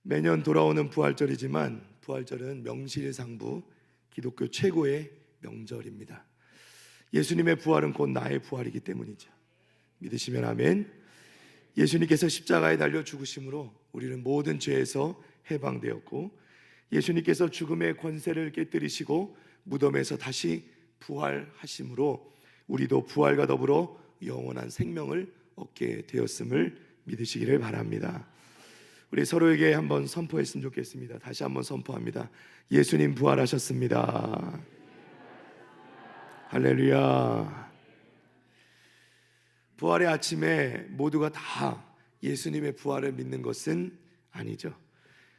매년 돌아오는 부활절이지만 부활절은 명실상부 기독교 최고의 명절입니다. 예수님의 부활은 곧 나의 부활이기 때문이죠. 믿으시면 아멘. 예수님께서 십자가에 달려 죽으심으로 우리는 모든 죄에서 해방되었고, 예수님께서 죽음의 권세를 깨뜨리시고 무덤에서 다시 부활하심으로 우리도 부활과 더불어 영원한 생명을 얻게 되었음을 믿으시기를 바랍니다. 우리 서로에게 한번 선포했으면 좋겠습니다. 다시 한번 선포합니다. 예수님 부활하셨습니다. 할렐루야. 부활의 아침에 모두가 다 예수님의 부활을 믿는 것은 아니죠.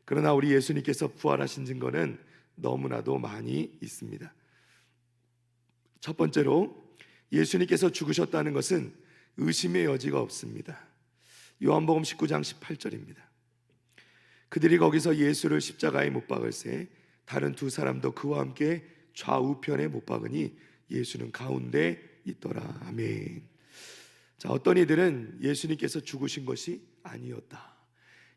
그러나 우리 예수님께서 부활하신 증거는 너무나도 많이 있습니다. 첫 번째로, 예수님께서 죽으셨다는 것은 의심의 여지가 없습니다. 요한복음 19장 18절입니다. 그들이 거기서 예수를 십자가에 못 박을새 다른 두 사람도 그와 함께 좌우편에 못 박으니 예수는 가운데 있더라. 아멘. 자, 어떤 이들은 예수님께서 죽으신 것이 아니었다,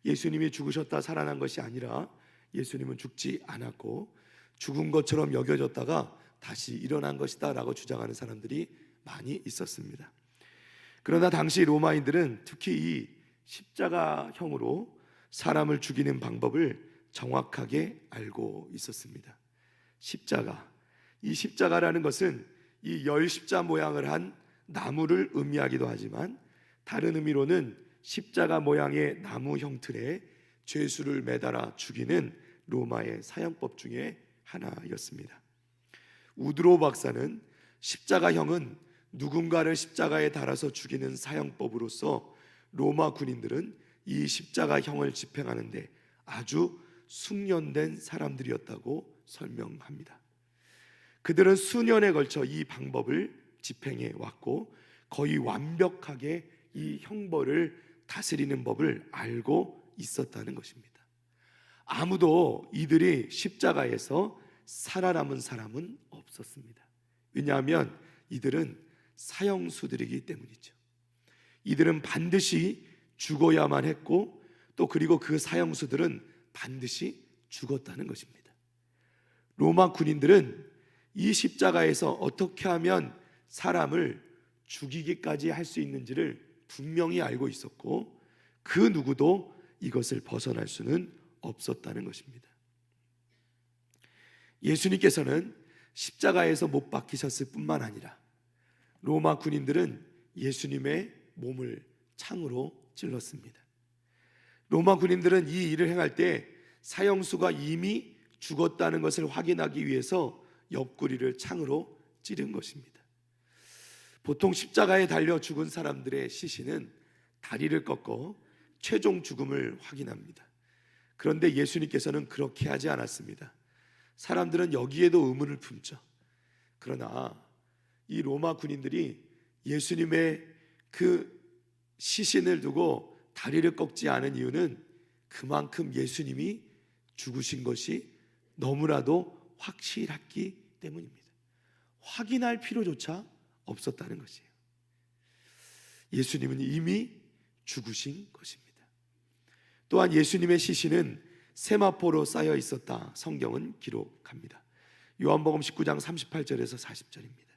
예수님이 죽으셨다 살아난 것이 아니라 예수님은 죽지 않았고 죽은 것처럼 여겨졌다가 다시 일어난 것이다 라고 주장하는 사람들이 많이 있었습니다. 그러나 당시 로마인들은 특히 이 십자가형으로 사람을 죽이는 방법을 정확하게 알고 있었습니다. 이 십자가라는 것은 이 열십자 모양을 한 나무를 의미하기도 하지만, 다른 의미로는 십자가 모양의 나무 형틀에 죄수를 매달아 죽이는 로마의 사형법 중에 하나였습니다. 우드로 박사는 십자가형은 누군가를 십자가에 달아서 죽이는 사형법으로서 로마 군인들은 이 십자가형을 집행하는데 아주 숙련된 사람들이었다고 설명합니다. 그들은 수년에 걸쳐 이 방법을 집행해 왔고 거의 완벽하게 이 형벌을 다스리는 법을 알고 있었다는 것입니다. 아무도 이들이 십자가에서 살아남은 사람은 없었습니다. 왜냐하면 이들은 사형수들이기 때문이죠. 이들은 반드시 죽어야만 했고, 또 그리고 그 사형수들은 반드시 죽었다는 것입니다. 로마 군인들은 이 십자가에서 어떻게 하면 사람을 죽이기까지 할 수 있는지를 분명히 알고 있었고, 그 누구도 이것을 벗어날 수는 없었다는 것입니다. 예수님께서는 십자가에서 못 박히셨을 뿐만 아니라 로마 군인들은 예수님의 몸을 창으로 찔렀습니다. 로마 군인들은 이 일을 행할 때 사형수가 이미 죽었다는 것을 확인하기 위해서 옆구리를 창으로 찌른 것입니다. 보통 십자가에 달려 죽은 사람들의 시신은 다리를 꺾어 최종 죽음을 확인합니다. 그런데 예수님께서는 그렇게 하지 않았습니다. 사람들은 여기에도 의문을 품죠. 그러나 이 로마 군인들이 예수님의 그 시신을 두고 다리를 꺾지 않은 이유는 그만큼 예수님이 죽으신 것이 너무나도 확실했기 때문입니다. 확인할 필요조차 없었다는 것이에요. 예수님은 이미 죽으신 것입니다. 또한 예수님의 시신은 세마포로 쌓여 있었다 성경은 기록합니다. 요한복음 19장 38절에서 40절입니다.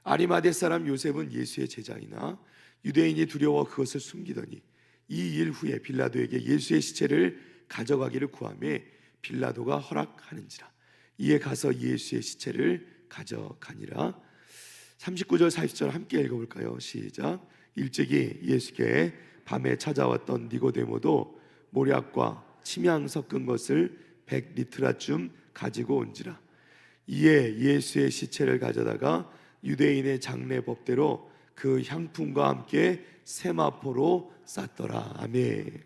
아리마대 사람 요셉은 예수의 제자이나 유대인이 두려워 그것을 숨기더니 이 일 후에 빌라도에게 예수의 시체를 가져가기를 구하매 빌라도가 허락하는지라. 이에 가서 예수의 시체를 가져가니라. 39절 40절 함께 읽어볼까요? 시작. 일찍이 예수께 밤에 찾아왔던 니고데모도 모략과 침향 섞은 것을 100리트라쯤 가지고 온지라. 이에 예수의 시체를 가져다가 유대인의 장례 법대로 그 향품과 함께 세마포로 쌌더라. 아멘.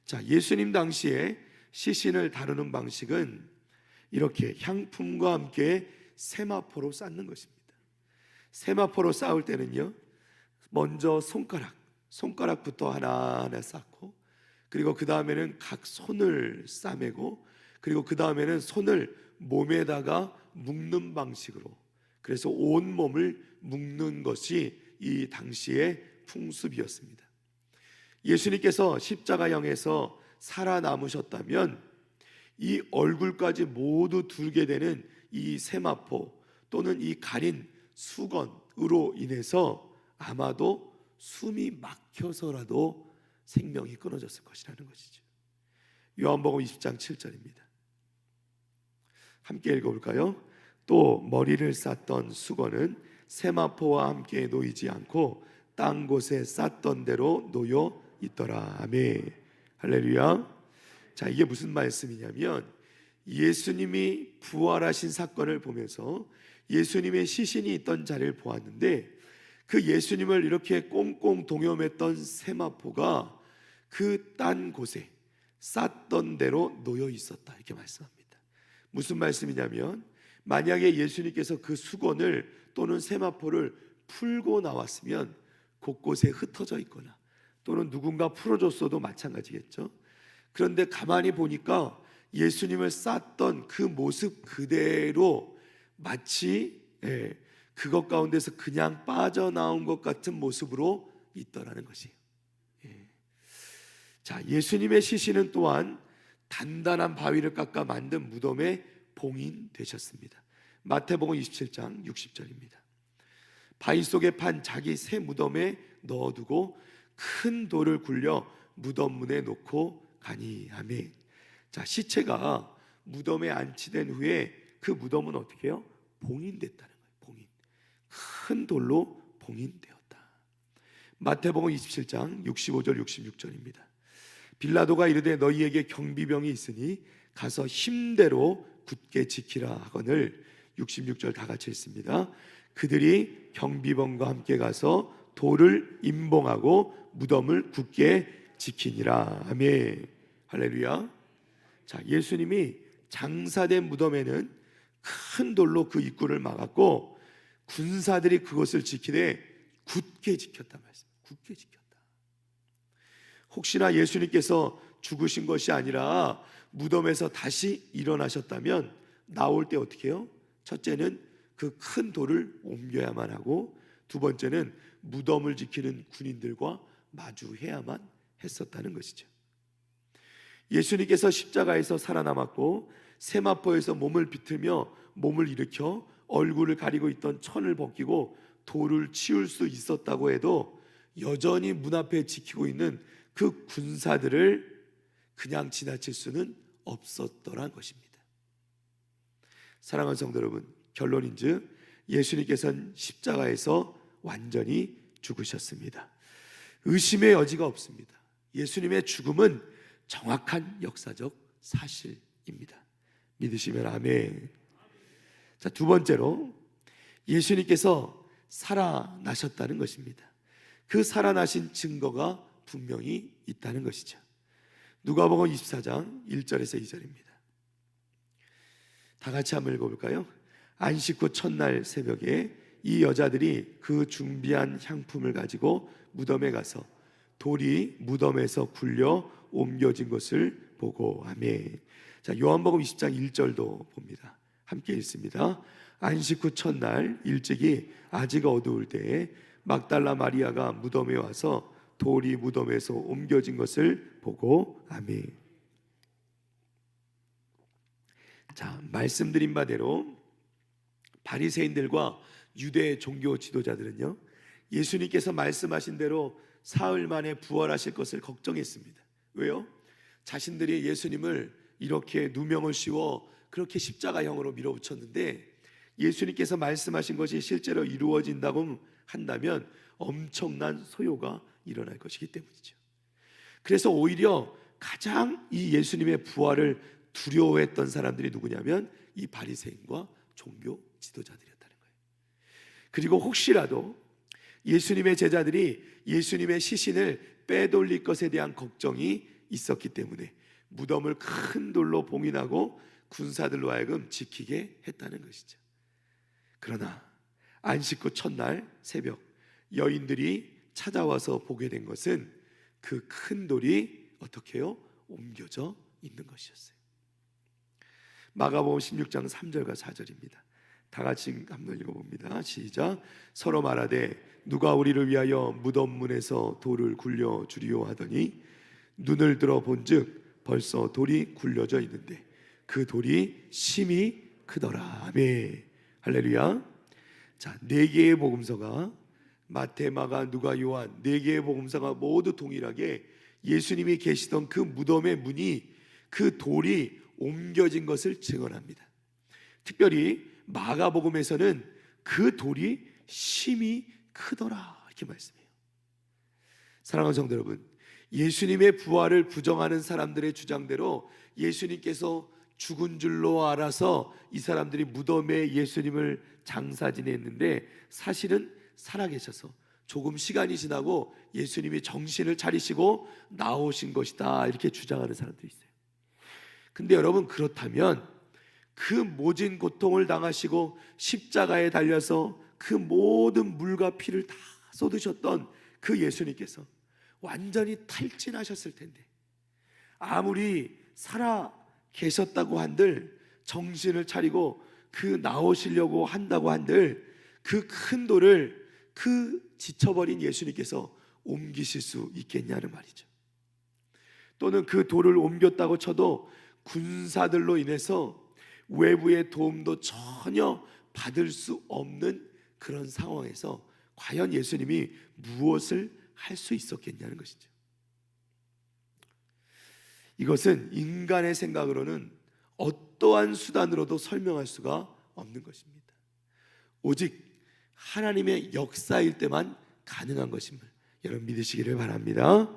자, 예수님 당시에 시신을 다루는 방식은 이렇게 향품과 함께 세마포로 쌓는 것입니다. 세마포로 쌓을 때는요, 먼저 손가락부터 하나하나 쌓고, 그리고 그 다음에는 각 손을 싸매고, 그리고 그 다음에는 손을 몸에다가 묶는 방식으로, 그래서 온 몸을 묶는 것이 이 당시의 풍습이었습니다. 예수님께서 십자가형에서 살아남으셨다면 이 얼굴까지 모두 둘게 되는 이 세마포 또는 이 가린 수건으로 인해서 아마도 숨이 막혀서라도 생명이 끊어졌을 것이라는 것이죠. 요한복음 20장 7절입니다. 함께 읽어볼까요? 또 머리를 쌌던 수건은 세마포와 함께 놓이지 않고 땅 곳에 쌌던 대로 놓여 있더라. 아멘. 할렐루야. 자, 이게 무슨 말씀이냐면 예수님이 부활하신 사건을 보면서 예수님의 시신이 있던 자리를 보았는데 그 예수님을 이렇게 꽁꽁 동여맸던 세마포가 그 딴 곳에 쌌던 대로 놓여 있었다, 이렇게 말씀합니다. 무슨 말씀이냐면 만약에 예수님께서 그 수건을 또는 세마포를 풀고 나왔으면 곳곳에 흩어져 있거나 또는 누군가 풀어줬어도 마찬가지겠죠. 그런데 가만히 보니까 예수님을 쌌던 그 모습 그대로 마치 그것 가운데서 그냥 빠져나온 것 같은 모습으로 있더라는 것이에요. 자, 예수님의 시신은 또한 단단한 바위를 깎아 만든 무덤에 봉인되셨습니다. 마태복음 27장 60절입니다. 바위 속에 판 자기 새 무덤에 넣어두고 큰 돌을 굴려 무덤 문에 놓고 가니. 아멘. 자, 시체가 무덤에 안치된 후에 그 무덤은 어떻게 해요? 봉인됐다는 거예요. 봉인. 큰 돌로 봉인되었다. 마태복음 27장 65절 66절입니다. 빌라도가 이르되 너희에게 경비병이 있으니 가서 힘대로 굳게 지키라 하거늘. 66절 다 같이 읽습니다. 그들이 경비병과 함께 가서 돌을 임봉하고 무덤을 굳게 지키니라. 아멘. 할렐루야. 자, 예수님이 장사된 무덤에는 큰 돌로 그 입구를 막았고 군사들이 그것을 지키되 굳게 지켰단 말씀입니다. 굳게 지켰다. 혹시나 예수님께서 죽으신 것이 아니라 무덤에서 다시 일어나셨다면 나올 때 어떻게 해요? 첫째는 그 큰 돌을 옮겨야만 하고 두 번째는 무덤을 지키는 군인들과 마주해야만 했었다는 것이죠. 예수님께서 십자가에서 살아남았고 세마포에서 몸을 비틀며 몸을 일으켜 얼굴을 가리고 있던 천을 벗기고 돌을 치울 수 있었다고 해도 여전히 문 앞에 지키고 있는 그 군사들을 그냥 지나칠 수는 없었더란 것입니다. 사랑하는 성도 여러분, 결론인즉 예수님께서는 십자가에서 완전히 죽으셨습니다. 의심의 여지가 없습니다. 예수님의 죽음은 정확한 역사적 사실입니다. 믿으시면 아멘. 자, 두 번째로 예수님께서 살아나셨다는 것입니다. 그 살아나신 증거가 분명히 있다는 것이죠. 누가복음 24장 1절에서 2절입니다. 다 같이 한번 읽어볼까요? 안식 후 첫날 새벽에 이 여자들이 그 준비한 향품을 가지고 무덤에 가서 돌이 무덤에서 굴려 옮겨진 것을 보고. 아멘. 자, 요한복음 20장 1절도 봅니다. 함께 읽습니다. 안식 후 첫날 일찍이 아직 어두울 때에 막달라 마리아가 무덤에 와서 돌이 무덤에서 옮겨진 것을 보고. 아멘. 자, 말씀드린 바대로 바리새인들과 유대 종교 지도자들은요, 예수님께서 말씀하신 대로 사흘 만에 부활하실 것을 걱정했습니다. 왜요? 자신들이 예수님을 이렇게 누명을 씌워 그렇게 십자가형으로 밀어붙였는데 예수님께서 말씀하신 것이 실제로 이루어진다고 한다면 엄청난 소요가 일어날 것이기 때문이죠. 그래서 오히려 가장 이 예수님의 부활을 두려워했던 사람들이 누구냐면 이 바리새인과 종교 지도자들이었다는 거예요. 그리고 혹시라도 예수님의 제자들이 예수님의 시신을 빼돌릴 것에 대한 걱정이 있었기 때문에 무덤을 큰 돌로 봉인하고 군사들로 하여금 지키게 했다는 것이죠. 그러나 안식 후 첫날 새벽 여인들이 찾아와서 보게 된 것은 그 큰 돌이 어떻게 해요? 옮겨져 있는 것이었어요. 마가복음 16장 3절과 4절입니다. 다 같이 한번 읽어봅니다. 시작. 서로 말하되 누가 우리를 위하여 무덤 문에서 돌을 굴려 주리요 하더니 눈을 들어 본즉 벌써 돌이 굴려져 있는데 그 돌이 심히 크더라. 아멘. 할렐루야. 자, 네 개의 복음서가 마태, 마가, 누가, 요한 네 개의 복음서가 모두 동일하게 예수님이 계시던 그 무덤의 문이 그 돌이 옮겨진 것을 증언합니다. 특별히 마가복음에서는 그 돌이 심히 크더라 이렇게 말씀해요. 사랑하는 성도 여러분, 예수님의 부활을 부정하는 사람들의 주장대로 예수님께서 죽은 줄로 알아서 이 사람들이 무덤에 예수님을 장사 지냈는데 사실은 살아계셔서 조금 시간이 지나고 예수님이 정신을 차리시고 나오신 것이다 이렇게 주장하는 사람들이 있어요. 근데 여러분, 그렇다면 그 모진 고통을 당하시고 십자가에 달려서 그 모든 물과 피를 다 쏟으셨던 그 예수님께서 완전히 탈진하셨을 텐데 아무리 살아 계셨다고 한들 정신을 차리고 그 나오시려고 한다고 한들 그 큰 돌을 그 지쳐버린 예수님께서 옮기실 수 있겠냐는 말이죠. 또는 그 돌을 옮겼다고 쳐도 군사들로 인해서 외부의 도움도 전혀 받을 수 없는 그런 상황에서 과연 예수님이 무엇을 할 수 있었겠냐는 것이죠. 이것은 인간의 생각으로는 어떠한 수단으로도 설명할 수가 없는 것입니다. 오직 하나님의 역사일 때만 가능한 것임을 여러분 믿으시기를 바랍니다.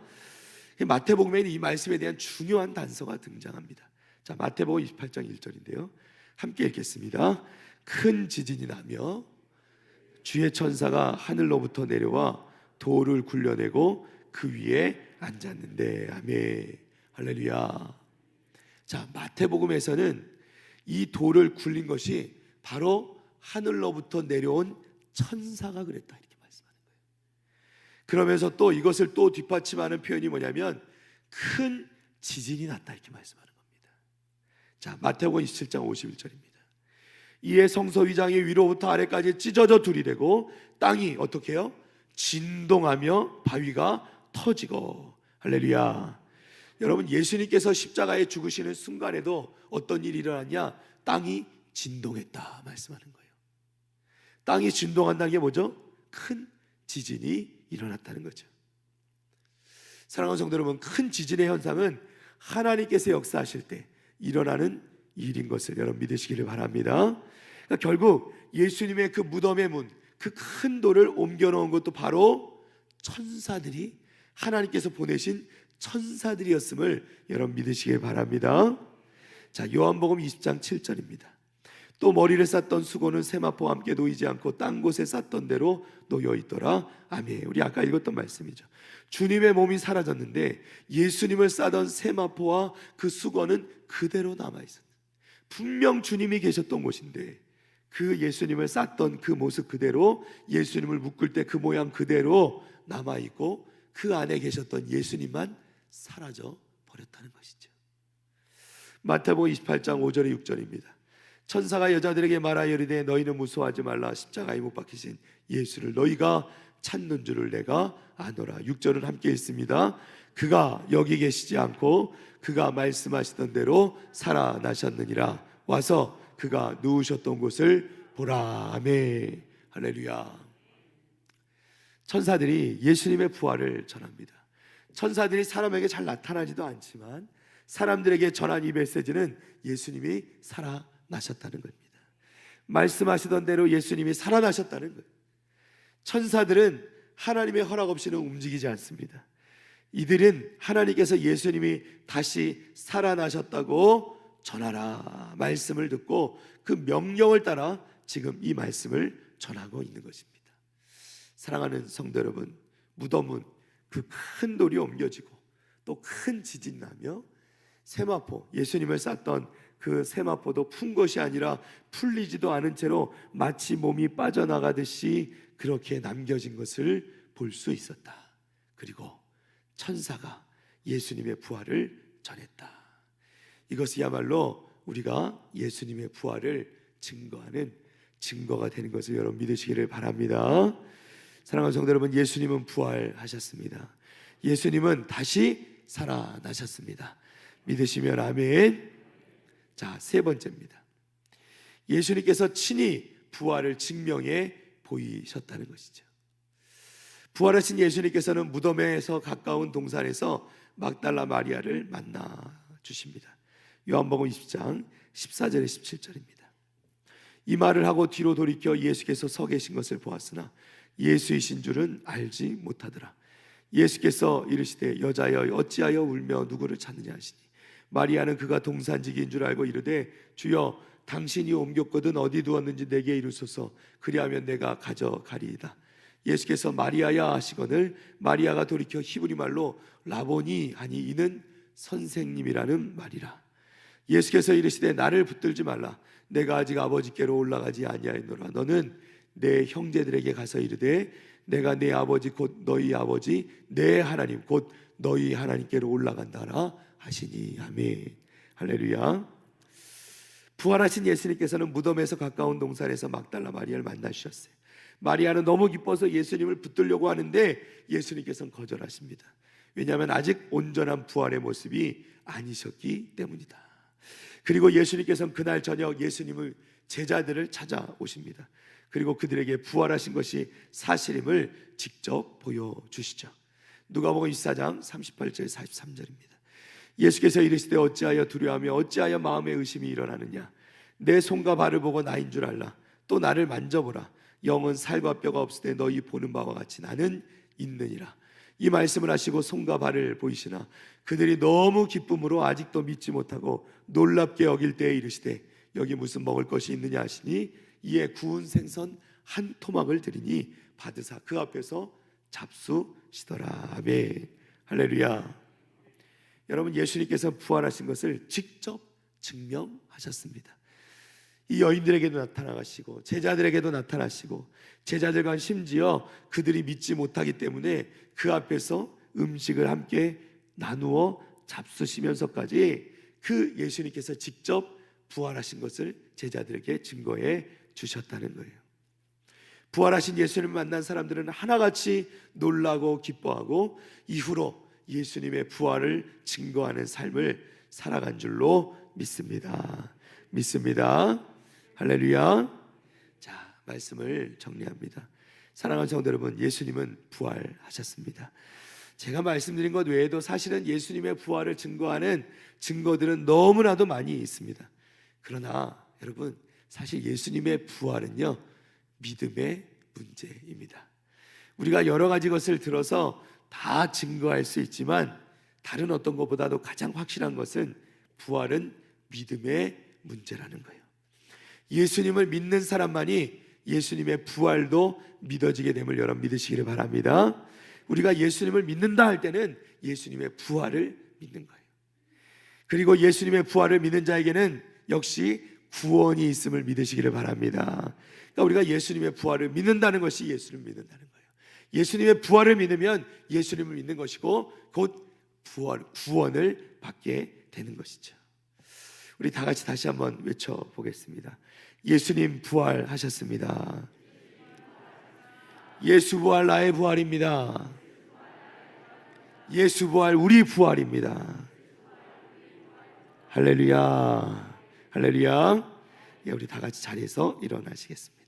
마태복음에는 이 말씀에 대한 중요한 단서가 등장합니다. 자, 마태복음 28장 1절인데요. 함께 읽겠습니다. 큰 지진이 나며 주의 천사가 하늘로부터 내려와 돌을 굴려내고 그 위에 앉았는데 아멘. 할렐루야. 자, 마태복음에서는 이 돌을 굴린 것이 바로 하늘로부터 내려온 천사가 그랬다 이렇게 말씀하는 거예요. 그러면서 또 이것을 또 뒷받침하는 표현이 뭐냐면 큰 지진이 났다 이렇게 말씀하는 겁니다. 자, 마태복음 27장 51절입니다. 이에 성서 위장이 위로부터 아래까지 찢어져 둘이 되고 땅이 어떻게 해요? 진동하며 바위가 터지고. 할렐루야. 여러분, 예수님께서 십자가에 죽으시는 순간에도 어떤 일이 일어났냐? 땅이 진동했다 말씀하는 거예요. 땅이 진동한다는 게 뭐죠? 큰 지진이 일어났다는 거죠. 사랑하는 성도 여러분, 큰 지진의 현상은 하나님께서 역사하실 때 일어나는 일인 것을 여러분 믿으시기를 바랍니다. 그러니까 결국 예수님의 그 무덤의 문, 그 큰 돌을 옮겨놓은 것도 바로 천사들이, 하나님께서 보내신 천사들이었음을 여러분 믿으시길 바랍니다. 자, 요한복음 20장 7절입니다. 또 머리를 쌌던 수고는 세마포와 함께 놓이지 않고 딴 곳에 쌌던 대로 놓여 있더라. 아멘. 우리 아까 읽었던 말씀이죠. 주님의 몸이 사라졌는데 예수님을 싸던 세마포와 그 수건은 그대로 남아 있었다. 분명 주님이 계셨던 곳인데 그 예수님을 쌌던 그 모습 그대로, 예수님을 묶을 때 그 모양 그대로 남아 있고 그 안에 계셨던 예수님만 사라져 버렸다는 것이죠. 마태복음 28장 5절에 6절입니다. 천사가 여자들에게 말하여 이르되 너희는 무서워하지 말라. 십자가에 못 박히신 예수를 너희가 찾는 줄을 내가 아노라. 6절은 함께 읽습니다. 그가 여기 계시지 않고 그가 말씀하시던 대로 살아나셨느니라. 와서 그가 누우셨던 곳을 보라. 아멘. 할렐루야. 천사들이 예수님의 부활을 전합니다. 천사들이 사람에게 잘 나타나지도 않지만 사람들에게 전한 이 메시지는 예수님이 살아나셨다는 겁니다. 말씀하시던 대로 예수님이 살아나셨다는 거예요. 천사들은 하나님의 허락 없이는 움직이지 않습니다. 이들은 하나님께서 예수님이 다시 살아나셨다고 전하라 말씀을 듣고 그 명령을 따라 지금 이 말씀을 전하고 있는 것입니다. 사랑하는 성도 여러분, 무덤은 그 큰 돌이 옮겨지고 또 큰 지진 나며 세마포, 예수님을 쌌던 그 세마포도 푼 것이 아니라 풀리지도 않은 채로 마치 몸이 빠져나가듯이 그렇게 남겨진 것을 볼 수 있었다. 그리고 천사가 예수님의 부활을 전했다. 이것이야말로 우리가 예수님의 부활을 증거하는 증거가 되는 것을 여러분 믿으시기를 바랍니다. 사랑하는 성도 여러분, 예수님은 부활하셨습니다. 예수님은 다시 살아나셨습니다. 믿으시면 아멘. 자, 세 번째입니다. 예수님께서 친히 부활을 증명해 보이셨다는 것이죠. 부활하신 예수님께서는 무덤에서 가까운 동산에서 막달라 마리아를 만나 주십니다. 요한복음 20장 14절에 17절입니다. 이 말을 하고 뒤로 돌이켜 예수께서 서 계신 것을 보았으나 예수이신 줄은 알지 못하더라. 예수께서 이르시되 여자여 어찌하여 울며 누구를 찾느냐 하시니 마리아는 그가 동산지기인 줄 알고 이르되 주여 당신이 옮겼거든 어디 두었는지 내게 이르소서 그리하면 내가 가져가리이다. 예수께서 마리아야 하시거늘 마리아가 돌이켜 히브리 말로 라보니 하니 이는 선생님이라는 말이라. 예수께서 이르시되 나를 붙들지 말라. 내가 아직 아버지께로 올라가지 아니하였노라. 너는 내 형제들에게 가서 이르되 내가 내 아버지 곧 너희 아버지 내 하나님 곧 너희 하나님께로 올라간다라 하시니. 아멘. 할렐루야. 부활하신 예수님께서는 무덤에서 가까운 동산에서 막달라 마리아를 만나주셨어요. 마리아는 너무 기뻐서 예수님을 붙들려고 하는데 예수님께서는 거절하십니다. 왜냐하면 아직 온전한 부활의 모습이 아니셨기 때문이다. 그리고 예수님께서는 그날 저녁 예수님을 제자들을 찾아오십니다. 그리고 그들에게 부활하신 것이 사실임을 직접 보여주시죠. 누가복음 24장 38절 43절입니다. 예수께서 이르시되 어찌하여 두려워하며 어찌하여 마음에 의심이 일어나느냐. 내 손과 발을 보고 나인 줄 알라. 또 나를 만져보라. 영은 살과 뼈가 없으되 너희 보는 바와 같이 나는 있느니라. 이 말씀을 하시고 손과 발을 보이시나 그들이 너무 기쁨으로 아직도 믿지 못하고 놀랍게 여길 때에 이르시되 여기 무슨 먹을 것이 있느냐 하시니 이에 구운 생선 한 토막을 드리니 받으사 그 앞에서 잡수시더라. 아멘. 할렐루야. 여러분, 예수님께서 부활하신 것을 직접 증명하셨습니다. 이 여인들에게도 나타나시고 제자들에게도 나타나시고 제자들과 심지어 그들이 믿지 못하기 때문에 그 앞에서 음식을 함께 나누어 잡수시면서까지 그 예수님께서 직접 부활하신 것을 제자들에게 증거해 주셨다는 거예요. 부활하신 예수님을 만난 사람들은 하나같이 놀라고 기뻐하고 이후로 예수님의 부활을 증거하는 삶을 살아간 줄로 믿습니다. 믿습니다. 할렐루야. 자, 말씀을 정리합니다. 사랑하는 성도 여러분, 예수님은 부활하셨습니다. 제가 말씀드린 것 외에도 사실은 예수님의 부활을 증거하는 증거들은 너무나도 많이 있습니다. 그러나 여러분, 사실 예수님의 부활은요, 믿음의 문제입니다. 우리가 여러 가지 것을 들어서 다 증거할 수 있지만 다른 어떤 것보다도 가장 확실한 것은 부활은 믿음의 문제라는 거예요. 예수님을 믿는 사람만이 예수님의 부활도 믿어지게 됨을 여러분 믿으시기를 바랍니다. 우리가 예수님을 믿는다 할 때는 예수님의 부활을 믿는 거예요. 그리고 예수님의 부활을 믿는 자에게는 역시 구원이 있음을 믿으시기를 바랍니다. 그러니까 우리가 예수님의 부활을 믿는다는 것이 예수님을 믿는다는 거예요. 예수님의 부활을 믿으면 예수님을 믿는 것이고 곧 구원을 받게 되는 것이죠. 우리 다 같이 다시 한번 외쳐보겠습니다. 예수님 부활하셨습니다. 예수 부활 나의 부활입니다. 예수 부활 우리 부활입니다. 할렐루야. 할렐루야. 우리 다 같이 자리에서 일어나시겠습니다.